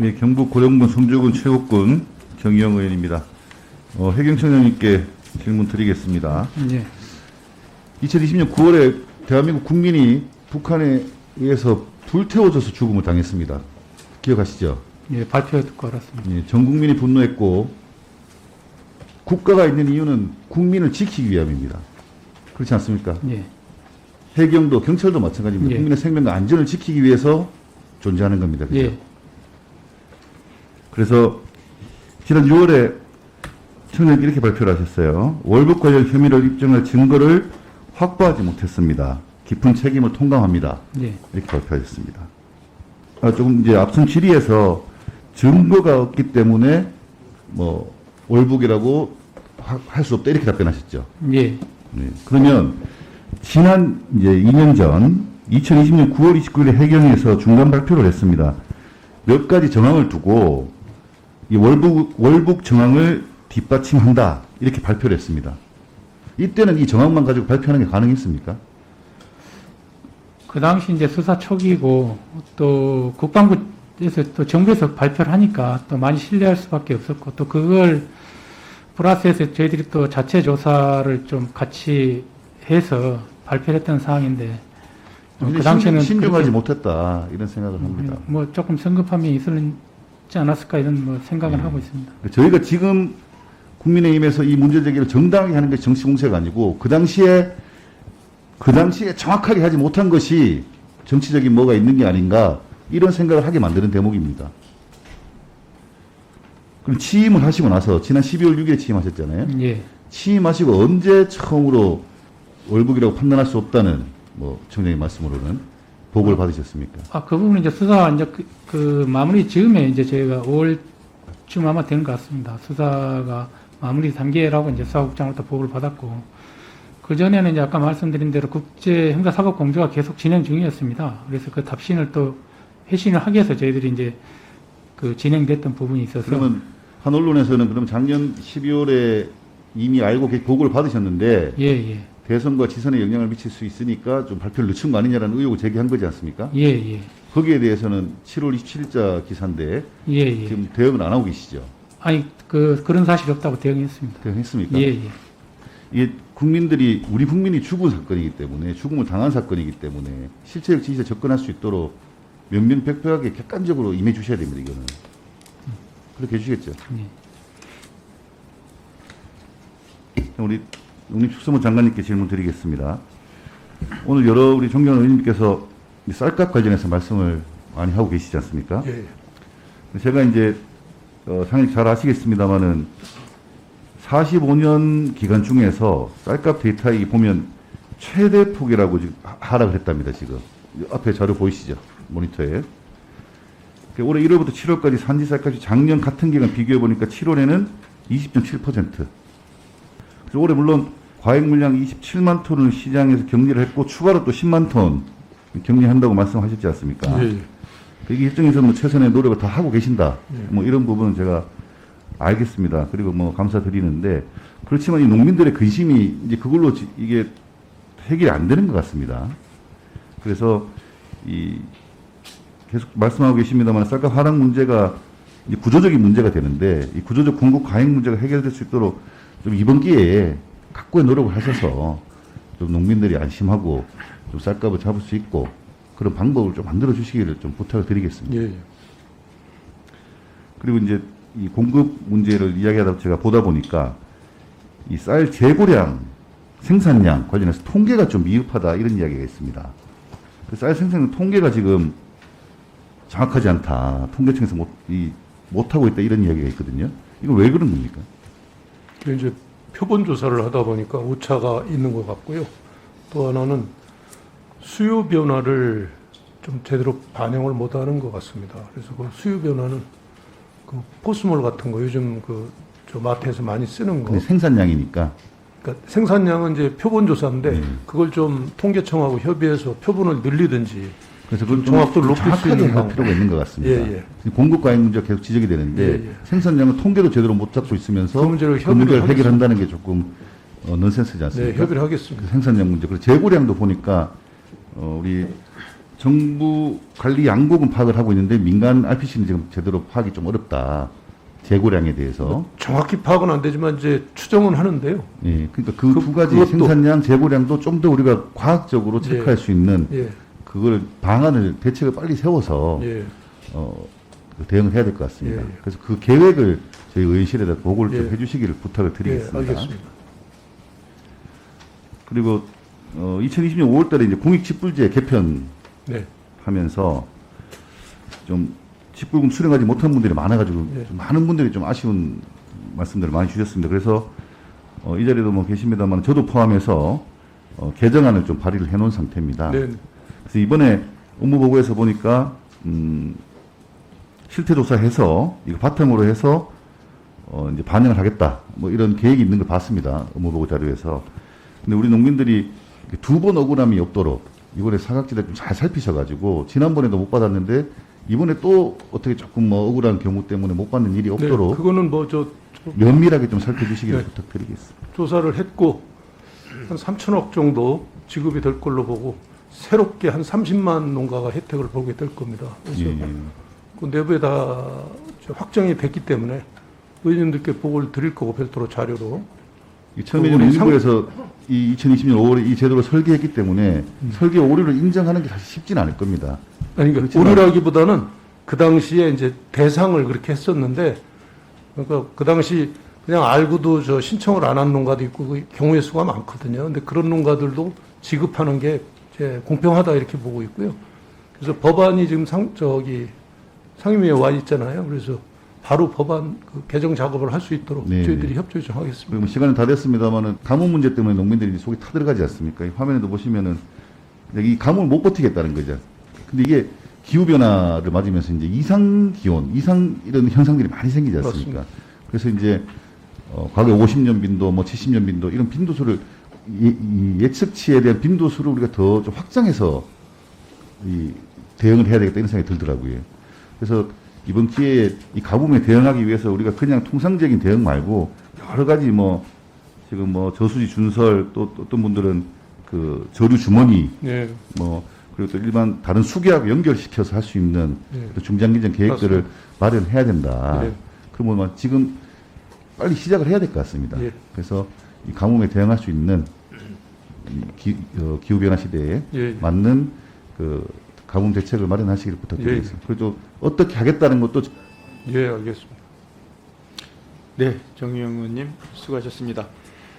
네, 경북 고령군 성주군 최국군 정의용 의원입니다. 해경청장님께 질문 드리겠습니다. 예. 2020년 9월에 대한민국 국민이 북한에 의해서 불태워져서 죽음을 당했습니다. 기억하시죠? 예, 발표 듣고 알았습니다. 예, 전 국민이 분노했고 국가가 있는 이유는 국민을 지키기 위함입니다. 그렇지 않습니까? 예. 해경도 경찰도 마찬가지입니다. 예. 국민의 생명과 안전을 지키기 위해서 존재하는 겁니다. 그렇죠? 예. 그래서 지난 6월에 청장님이 이렇게 발표를 하셨어요. 월북 관련 혐의를 입증할 증거를 확보하지 못했습니다. 깊은 책임을 통감합니다. 예. 이렇게 발표하셨습니다. 조금 이제 앞선 질의에서 증거가 없기 때문에 뭐 월북이라고 할 수 없다 이렇게 답변하셨죠. 예. 네. 그러면 지난 이제 2년 전 2020년 9월 29일에 해경에서 중간 발표를 했습니다. 몇 가지 정황을 두고 이 월북 정황을 뒷받침한다 이렇게 발표를 했습니다. 이때는 이 정황만 가지고 발표하는 게 가능했습니까? 그 당시 이제 수사 초기고 또 국방부에서 또 정부에서 발표를 하니까 또 많이 신뢰할 수밖에 없었고 또 그걸 플러스해서 저희들이 또 자체 조사를 좀 같이 해서 발표를 했던 상황인데 그 당시에는 신중하지 못했다 이런 생각을 합니다. 뭐 조금 성급함이 있었지 않았을까 이런 뭐 생각은 하고 있습니다. 저희가 지금 국민의힘에서 이 문제 제기를 정당하게 하는 것이 정치 공세가 아니고 그 당시에 정확하게 하지 못한 것이 정치적인 뭐가 있는 게 아닌가 이런 생각을 하게 만드는 대목입니다. 그럼 취임을 하시고 나서 지난 12월 6일에 취임하셨잖아요. 예. 취임하시고 언제 처음으로 월북이라고 판단할 수 없다는 뭐 청장님 말씀으로는 보고를 받으셨습니까? 그 부분은 이제 수사 이제 그 마무리 즈음에 이제 저희가 5월쯤 아마 되는 것 같습니다. 수사가 마무리 단계라고 이제 수사국장으로부터 보고를 받았고 그 전에는 이제 아까 말씀드린 대로 국제 형사사법 공조가 계속 진행 중이었습니다. 그래서 그 답신을 또 회신을 하기 위해서 저희들이 이제 그 진행됐던 부분이 있어서 그러면 한 언론에서는 그럼 작년 12월에 이미 알고 보고를 받으셨는데 예. 대선과 지선에 영향을 미칠 수 있으니까 좀 발표를 늦춘 거 아니냐라는 의혹을 제기한 거지 않습니까? 예. 거기에 대해서는 7월 27일자 기사인데 예. 지금 대응을 안 하고 계시죠? 아니 그런 사실이 없다고 대응했습니다. 대응했습니까? 예. 이게 우리 국민이 죽은 사건이기 때문에 죽음을 당한 사건이기 때문에 실체적 진실에 접근할 수 있도록 명명백백하게 객관적으로 임해 주셔야 됩니다. 이거는 그렇게 해주시겠죠? 예. 우리 농림축산부 장관님께 질문 드리겠습니다. 오늘 여러 우리 존경하는 의원님께서 쌀값 관련해서 말씀을 많이 하고 계시지 않습니까? 예. 제가 이제 상당히 잘 아시겠습니다만은 45년 기간 중에서 쌀값 데이터에 보면 최대 폭이라고 지금 하락을 했답니다. 지금 앞에 자료 보이시죠? 모니터에. 올해 1월부터 7월까지 산지 쌀값이 작년 같은 기간 비교해 보니까 7월에는 20.7%. 그래서 올해 물론 과잉 물량 27만 톤을 시장에서 격리를 했고 추가로 또 10만 톤 격리한다고 말씀하셨지 않습니까? 예. 이게 일정에서 뭐 최선의 노력을 다 하고 계신다. 예. 뭐 이런 부분은 제가 알겠습니다. 그리고 뭐 감사드리는데 그렇지만 이 농민들의 근심이 이제 그걸로 이게 해결이 안 되는 것 같습니다. 그래서 계속 말씀하고 계십니다만 쌀값 하락 문제가 이제 구조적인 문제가 되는데 이 구조적 공급 과잉 문제가 해결될 수 있도록 좀 이번 기회에 각고의 노력을 하셔서 좀 농민들이 안심하고 좀 쌀값을 잡을 수 있고 그런 방법을 좀 만들어 주시기를 좀 부탁을 드리겠습니다. 예. 그리고 이제 이 공급 문제를 이야기하다 제가 보다 보니까 이 쌀 재고량, 생산량 관련해서 통계가 좀 미흡하다 이런 이야기가 있습니다. 그 쌀 생산 통계가 지금 정확하지 않다. 통계청에서 못하고 있다 이런 이야기가 있거든요. 이거 왜 그런 겁니까? 이제 표본 조사를 하다 보니까 오차가 있는 것 같고요. 또 하나는 수요 변화를 좀 제대로 반영을 못하는 것 같습니다. 그래서 그 수요 변화는 그 포스몰 같은 거 요즘 저 마트에서 많이 쓰는 거. 근데 생산량이니까. 그러니까 생산량은 이제 표본 조사인데 그걸 좀 통계청하고 협의해서 표본을 늘리든지. 그래서 그걸 정확도를 높일 수 정확하게 있는 할 필요가 있는 것 같습니다. 예. 공급 과잉 문제가 계속 지적이 되는데 생산량은 통계도 제대로 못 잡고 있으면서 그 문제를 해결한다는 게 조금 넌센스지 않습니까? 네, 협의를 하겠습니다. 생산량 문제. 그리고 재고량도 보니까 우리 정부 관리 양곡은 파악을 하고 있는데 민간 RPC는 지금 제대로 파악이 좀 어렵다. 재고량에 대해서. 정확히 파악은 안 되지만 이제 추정은 하는데요. 예, 그러니까 그 두 가지 그것도- 생산량, 재고량도 좀 더 우리가 과학적으로 체크할 수 있는 예, 그걸 방안을 대책을 빨리 세워서 예, 그 대응을 해야 될 것 같습니다. 예. 그래서 그 계획을 저희 의회실에다 보고를 좀 예. 해주시기를 부탁을 예, 드리겠습니다. 알겠습니다. 그리고 2020년 5월달에 이제 공익직불제 개편하면서 네, 좀 직불금 수령하지 못한 분들이 많아가지고 예. 좀 많은 분들이 좀 아쉬운 말씀들을 많이 주셨습니다. 그래서 이 자리에도 뭐 계십니다만 저도 포함해서 개정안을 좀 발의를 해놓은 상태입니다. 네, 그래서 이번에 업무보고에서 보니까 실태조사해서 이거 바탕으로 해서 이제 반영을 하겠다 뭐 이런 계획이 있는 걸 봤습니다. 업무보고 자료에서. 근데 우리 농민들이 두 번 억울함이 없도록 이번에 사각지대 좀 잘 살피셔가지고 지난번에도 못 받았는데 이번에 또 어떻게 조금 뭐 억울한 경우 때문에 못 받는 일이 네, 없도록 그거는 뭐 저 면밀하게 좀 살펴주시기를 네. 부탁드리겠습니다. 조사를 했고 한 3천억 정도 지급이 될 걸로 보고 새롭게 한 30만 농가가 혜택을 보게 될 겁니다. 그래서 예. 그 내부에 다 확정이 됐기 때문에 의원님들께 보고를 드릴 거고 별도로 자료로. 이 처음에 우리 농림부에서 이 2020년 5월에 이 제도를 설계했기 때문에 설계 오류를 인정하는 게 사실 쉽지는 않을 겁니다. 아니, 그러니까 그렇지만- 오류라기보다는 그 당시에 이제 대상을 그렇게 했었는데, 그러니까 그 당시 그냥 알고도 저 신청을 안 한 농가도 있고 그 경우의 수가 많거든요. 근데 그런 농가들도 지급하는 게 이제 공평하다 이렇게 보고 있고요. 그래서 법안이 지금 상임위에 와 있잖아요. 그래서 바로 법안 그 개정 작업을 할 수 있도록 네, 저희들이 네. 협조 요청하겠습니다. 그리고 뭐 시간은 다 됐습니다만은 가뭄 문제 때문에 농민들이 속이 타들어가지 않습니까? 이 화면에도 보시면은 이 가뭄을 못 버티겠다는 거죠. 근데 이게 기후 변화를 맞으면서 이제 이상 기온, 이상 이런 현상들이 많이 생기지 않습니까? 맞습니다. 그래서 이제 과거 50년 빈도, 뭐 70년 빈도 이런 빈도수를 이 예측치에 대한 빈도수를 우리가 더 좀 확장해서 이 대응을 해야 되겠다 이런 생각이 들더라고요. 그래서 이번 기회에 이 가뭄에 대응하기 위해서 우리가 그냥 통상적인 대응 말고 여러 가지 뭐 지금 뭐 저수지 준설 또 어떤 분들은 그 저류 주머니 네. 뭐 그리고 또 일반 다른 수계하고 연결시켜서 할 수 있는 네. 또 중장기적 계획들을 마련해야 된다. 네. 그러면 뭐 지금 빨리 시작을 해야 될 것 같습니다. 예. 그래서 이 가뭄에 대응할 수 있는 기후 변화 시대에 예. 맞는 그 가뭄 대책을 마련하시기를 부탁드리겠습니다. 그리고 어떻게 하겠다는 것도 예, 알겠습니다. 네, 정유영 의원님 수고하셨습니다.